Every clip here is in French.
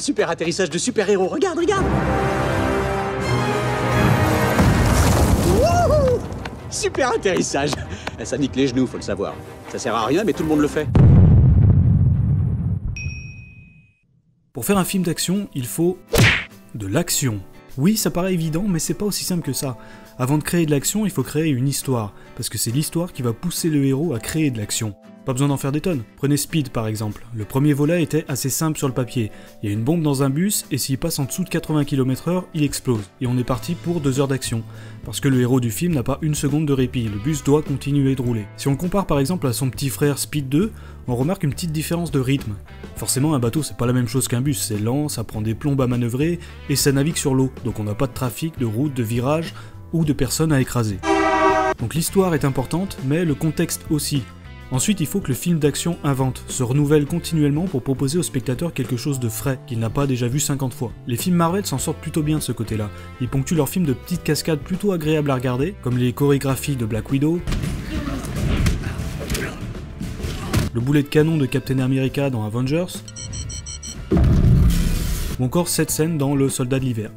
Un super atterrissage de super-héros, regarde, regarde. Wouhou! Super atterrissage. Ça nique les genoux, faut le savoir. Ça sert à rien, mais tout le monde le fait. Pour faire un film d'action, il faut de l'action. Oui, ça paraît évident, mais c'est pas aussi simple que ça. Avant de créer de l'action, il faut créer une histoire, parce que c'est l'histoire qui va pousser le héros à créer de l'action. Pas besoin d'en faire des tonnes. Prenez Speed par exemple. Le premier volet était assez simple sur le papier. Il y a une bombe dans un bus, et s'il passe en dessous de 80 km/h, il explose. Et on est parti pour 2 heures d'action. Parce que le héros du film n'a pas une seconde de répit, le bus doit continuer de rouler. Si on le compare par exemple à son petit frère Speed 2, on remarque une petite différence de rythme. Forcément un bateau c'est pas la même chose qu'un bus, c'est lent, ça prend des plombes à manœuvrer, et ça navigue sur l'eau, donc on n'a pas de trafic, de route, de virage, ou de personnes à écraser. Donc l'histoire est importante, mais le contexte aussi. Ensuite, il faut que le film d'action invente, se renouvelle continuellement pour proposer au spectateur quelque chose de frais, qu'il n'a pas déjà vu 50 fois. Les films Marvel s'en sortent plutôt bien de ce côté-là. Ils ponctuent leurs films de petites cascades plutôt agréables à regarder, comme les chorégraphies de Black Widow, le boulet de canon de Captain America dans Avengers, ou encore cette scène dans Le Soldat de l'hiver.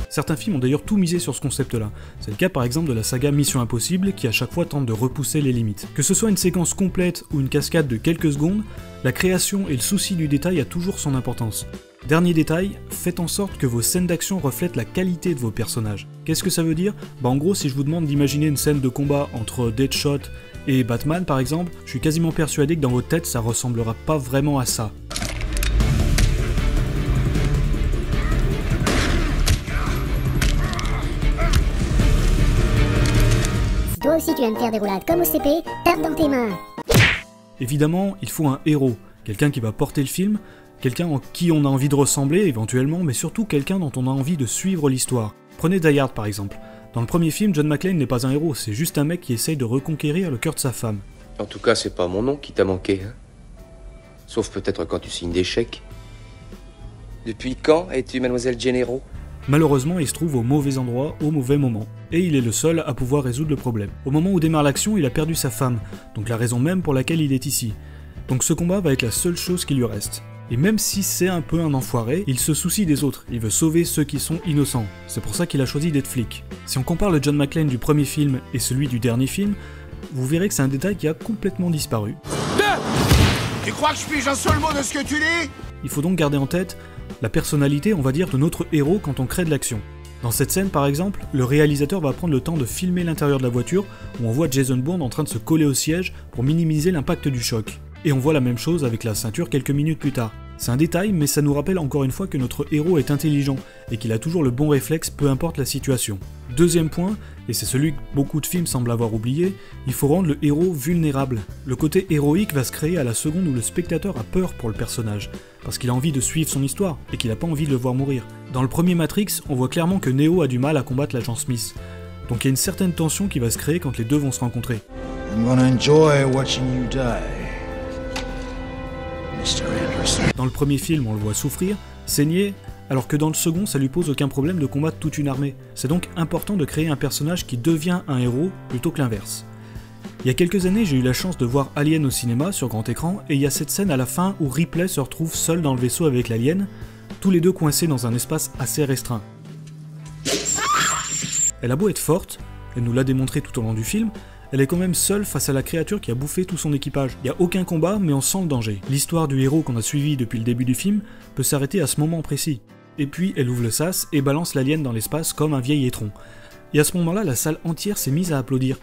Certains films ont d'ailleurs tout misé sur ce concept-là. C'est le cas par exemple de la saga Mission Impossible qui à chaque fois tente de repousser les limites. Que ce soit une séquence complète ou une cascade de quelques secondes, la création et le souci du détail a toujours son importance. Dernier détail, faites en sorte que vos scènes d'action reflètent la qualité de vos personnages. Qu'est-ce que ça veut dire ? En gros, si je vous demande d'imaginer une scène de combat entre Deadshot et Batman par exemple, je suis quasiment persuadé que dans votre tête ça ressemblera pas vraiment à ça. Toi aussi tu aimes faire des roulades comme au CP, tape dans tes mains. Évidemment, il faut un héros, quelqu'un qui va porter le film, quelqu'un en qui on a envie de ressembler éventuellement, mais surtout quelqu'un dont on a envie de suivre l'histoire. Prenez Die Hard par exemple. Dans le premier film, John McClane n'est pas un héros, c'est juste un mec qui essaye de reconquérir le cœur de sa femme. En tout cas, c'est pas mon nom qui t'a manqué, hein. Sauf peut-être quand tu signes des chèques. Depuis quand es-tu Mademoiselle Gennaro ? Malheureusement, il se trouve au mauvais endroit, au mauvais moment. Et il est le seul à pouvoir résoudre le problème. Au moment où démarre l'action, il a perdu sa femme, donc la raison même pour laquelle il est ici. Donc ce combat va être la seule chose qui lui reste. Et même si c'est un peu un enfoiré, il se soucie des autres, il veut sauver ceux qui sont innocents. C'est pour ça qu'il a choisi d'être flic. Si on compare le John McClane du premier film et celui du dernier film, vous verrez que c'est un détail qui a complètement disparu. Tu crois que je pige un seul mot de ce que tu dis ? Il faut donc garder en tête la personnalité, on va dire, de notre héros quand on crée de l'action. Dans cette scène par exemple, le réalisateur va prendre le temps de filmer l'intérieur de la voiture où on voit Jason Bourne en train de se coller au siège pour minimiser l'impact du choc. Et on voit la même chose avec la ceinture quelques minutes plus tard. C'est un détail, mais ça nous rappelle encore une fois que notre héros est intelligent et qu'il a toujours le bon réflexe peu importe la situation. Deuxième point, et c'est celui que beaucoup de films semblent avoir oublié, il faut rendre le héros vulnérable. Le côté héroïque va se créer à la seconde où le spectateur a peur pour le personnage, parce qu'il a envie de suivre son histoire et qu'il n'a pas envie de le voir mourir. Dans le premier Matrix, on voit clairement que Neo a du mal à combattre l'agent Smith. Donc il y a une certaine tension qui va se créer quand les deux vont se rencontrer. I'm gonna enjoy watching you die. Dans le premier film, on le voit souffrir, saigner, alors que dans le second, ça lui pose aucun problème de combattre toute une armée. C'est donc important de créer un personnage qui devient un héros plutôt que l'inverse. Il y a quelques années, j'ai eu la chance de voir Alien au cinéma sur grand écran, et il y a cette scène à la fin où Ripley se retrouve seul dans le vaisseau avec l'alien, tous les deux coincés dans un espace assez restreint. Elle a beau être forte, elle nous l'a démontré tout au long du film, elle est quand même seule face à la créature qui a bouffé tout son équipage. Il n'y a aucun combat, mais on sent le danger. L'histoire du héros qu'on a suivi depuis le début du film peut s'arrêter à ce moment précis. Et puis elle ouvre le sas et balance l'alien dans l'espace comme un vieil étron. Et à ce moment-là, la salle entière s'est mise à applaudir.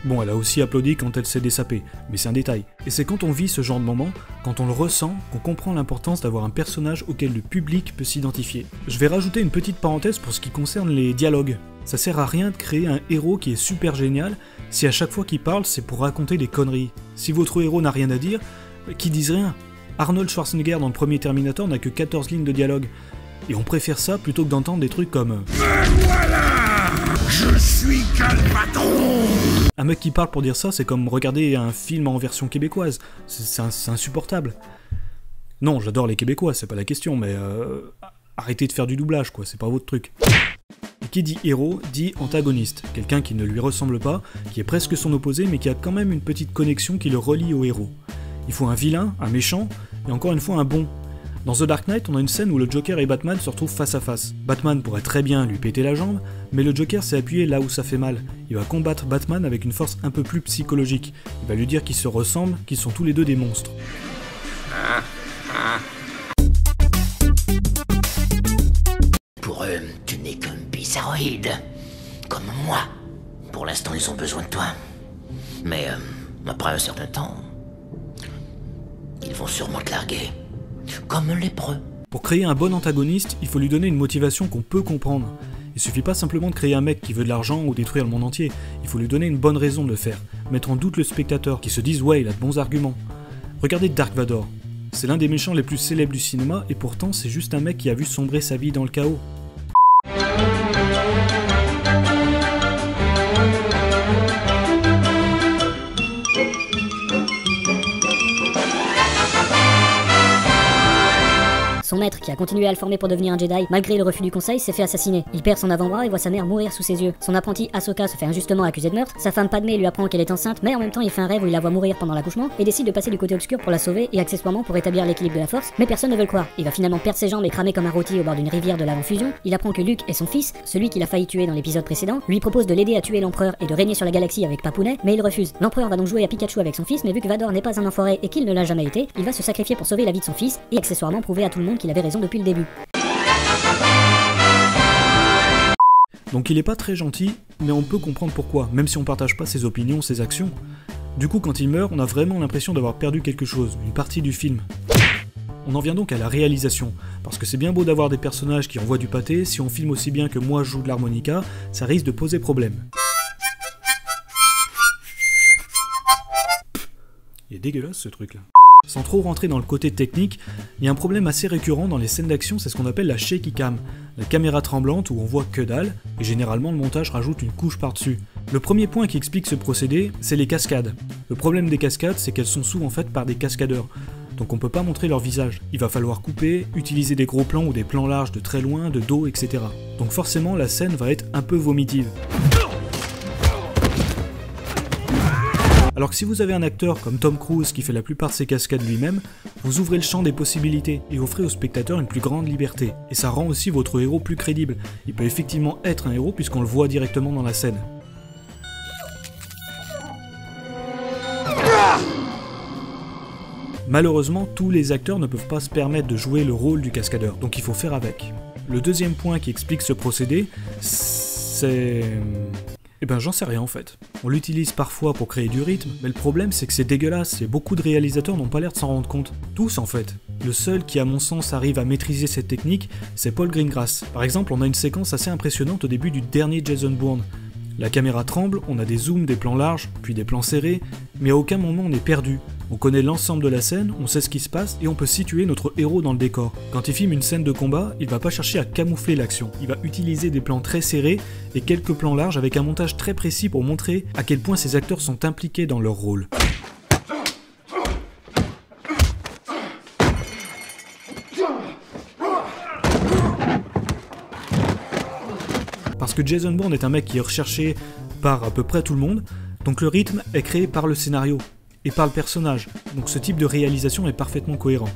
Bon, elle a aussi applaudi quand elle s'est dessapée, mais c'est un détail. Et c'est quand on vit ce genre de moment, quand on le ressent, qu'on comprend l'importance d'avoir un personnage auquel le public peut s'identifier. Je vais rajouter une petite parenthèse pour ce qui concerne les dialogues. Ça sert à rien de créer un héros qui est super génial si à chaque fois qu'il parle c'est pour raconter des conneries. Si votre héros n'a rien à dire, qu'il dise rien. Arnold Schwarzenegger dans le premier Terminator n'a que 14 lignes de dialogue. Et on préfère ça plutôt que d'entendre des trucs comme Me voilà ! Je suis quel patron ! Un mec qui parle pour dire ça, c'est comme regarder un film en version québécoise. C'est insupportable. Non, j'adore les Québécois, c'est pas la question, mais arrêtez de faire du doublage, quoi, c'est pas votre truc. Et qui dit héros, dit antagoniste, quelqu'un qui ne lui ressemble pas, qui est presque son opposé, mais qui a quand même une petite connexion qui le relie au héros. Il faut un vilain, un méchant, et encore une fois un bon. Dans The Dark Knight, on a une scène où le Joker et Batman se retrouvent face à face. Batman pourrait très bien lui péter la jambe, mais le Joker s'est appuyé là où ça fait mal. Il va combattre Batman avec une force un peu plus psychologique. Il va lui dire qu'ils se ressemblent, qu'ils sont tous les deux des monstres. Pour eux, tu n'es qu'un bizarroïde. Comme moi. Pour l'instant, ils ont besoin de toi. Mais après un certain temps, ils vont sûrement te larguer. Comme un lépreux. Pour créer un bon antagoniste, il faut lui donner une motivation qu'on peut comprendre. Il suffit pas simplement de créer un mec qui veut de l'argent ou détruire le monde entier, il faut lui donner une bonne raison de le faire, mettre en doute le spectateur, qui se dise ouais il a de bons arguments. Regardez Dark Vador, c'est l'un des méchants les plus célèbres du cinéma et pourtant c'est juste un mec qui a vu sombrer sa vie dans le chaos. Son maître, qui a continué à le former pour devenir un Jedi, malgré le refus du conseil, s'est fait assassiner. Il perd son avant-bras et voit sa mère mourir sous ses yeux. Son apprenti Ahsoka se fait injustement accuser de meurtre, sa femme Padmé lui apprend qu'elle est enceinte, mais en même temps il fait un rêve où il la voit mourir pendant l'accouchement, et décide de passer du côté obscur pour la sauver et accessoirement pour établir l'équilibre de la force, mais personne ne veut le croire. Il va finalement perdre ses jambes et cramer comme un rôti au bord d'une rivière de l'avant-fusion. Il apprend que Luke est son fils, celui qu'il a failli tuer dans l'épisode précédent, lui propose de l'aider à tuer l'empereur et de régner sur la galaxie avec Papounet, mais il refuse. L'empereur va donc jouer à Pikachu avec son fils, mais vu que Vador n'est pas un enfoiré et qu'il ne l'a jamais été, il va se sacrifier pour sauver la vie de son fils, et accessoirement prouver à tout le monde qu'il avait raison depuis le début. Donc il est pas très gentil, mais on peut comprendre pourquoi, même si on partage pas ses opinions, ses actions. Du coup quand il meurt, on a vraiment l'impression d'avoir perdu quelque chose, une partie du film. On en vient donc à la réalisation, parce que c'est bien beau d'avoir des personnages qui envoient du pâté, si on filme aussi bien que moi je joue de l'harmonica, ça risque de poser problème. Il est dégueulasse ce truc là. Sans trop rentrer dans le côté technique, il y a un problème assez récurrent dans les scènes d'action, c'est ce qu'on appelle la shaky cam, la caméra tremblante où on voit que dalle, et généralement le montage rajoute une couche par-dessus. Le premier point qui explique ce procédé, c'est les cascades. Le problème des cascades, c'est qu'elles sont souvent faites par des cascadeurs, donc on peut pas montrer leur visage. Il va falloir couper, utiliser des gros plans ou des plans larges de très loin, de dos, etc. Donc forcément la scène va être un peu vomitive. Alors que si vous avez un acteur comme Tom Cruise qui fait la plupart de ses cascades lui-même, vous ouvrez le champ des possibilités et offrez au spectateur une plus grande liberté. Et ça rend aussi votre héros plus crédible. Il peut effectivement être un héros puisqu'on le voit directement dans la scène. Malheureusement, tous les acteurs ne peuvent pas se permettre de jouer le rôle du cascadeur, donc il faut faire avec. Le deuxième point qui explique ce procédé, c'est... Eh ben j'en sais rien en fait. On l'utilise parfois pour créer du rythme, mais le problème c'est que c'est dégueulasse et beaucoup de réalisateurs n'ont pas l'air de s'en rendre compte. Tous en fait. Le seul qui à mon sens arrive à maîtriser cette technique, c'est Paul Greengrass. Par exemple, on a une séquence assez impressionnante au début du dernier Jason Bourne. La caméra tremble, on a des zooms, des plans larges, puis des plans serrés, mais à aucun moment on est perdu. On connaît l'ensemble de la scène, on sait ce qui se passe, et on peut situer notre héros dans le décor. Quand il filme une scène de combat, il va pas chercher à camoufler l'action. Il va utiliser des plans très serrés et quelques plans larges avec un montage très précis pour montrer à quel point ces acteurs sont impliqués dans leur rôle. Parce que Jason Bourne est un mec qui est recherché par à peu près tout le monde, donc le rythme est créé par le scénario et par le personnage, donc ce type de réalisation est parfaitement cohérent.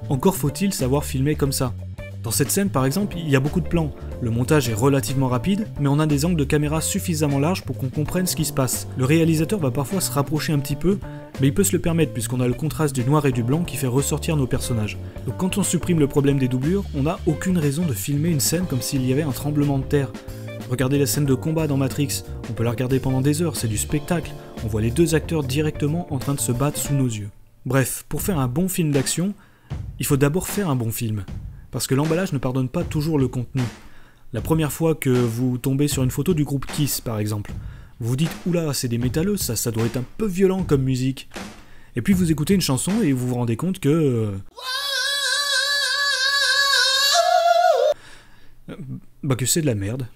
Encore faut-il savoir filmer comme ça. Dans cette scène par exemple, il y a beaucoup de plans, le montage est relativement rapide, mais on a des angles de caméra suffisamment larges pour qu'on comprenne ce qui se passe. Le réalisateur va parfois se rapprocher un petit peu, mais il peut se le permettre puisqu'on a le contraste du noir et du blanc qui fait ressortir nos personnages. Donc quand on supprime le problème des doublures, on n'a aucune raison de filmer une scène comme s'il y avait un tremblement de terre. Regardez la scène de combat dans Matrix, on peut la regarder pendant des heures, c'est du spectacle, on voit les deux acteurs directement en train de se battre sous nos yeux. Bref, pour faire un bon film d'action, il faut d'abord faire un bon film, parce que l'emballage ne pardonne pas toujours le contenu. La première fois que vous tombez sur une photo du groupe Kiss par exemple, vous vous dites « Oula, c'est des métalleux, ça doit être un peu violent comme musique ». Et puis vous écoutez une chanson et vous vous rendez compte que... que c'est de la merde.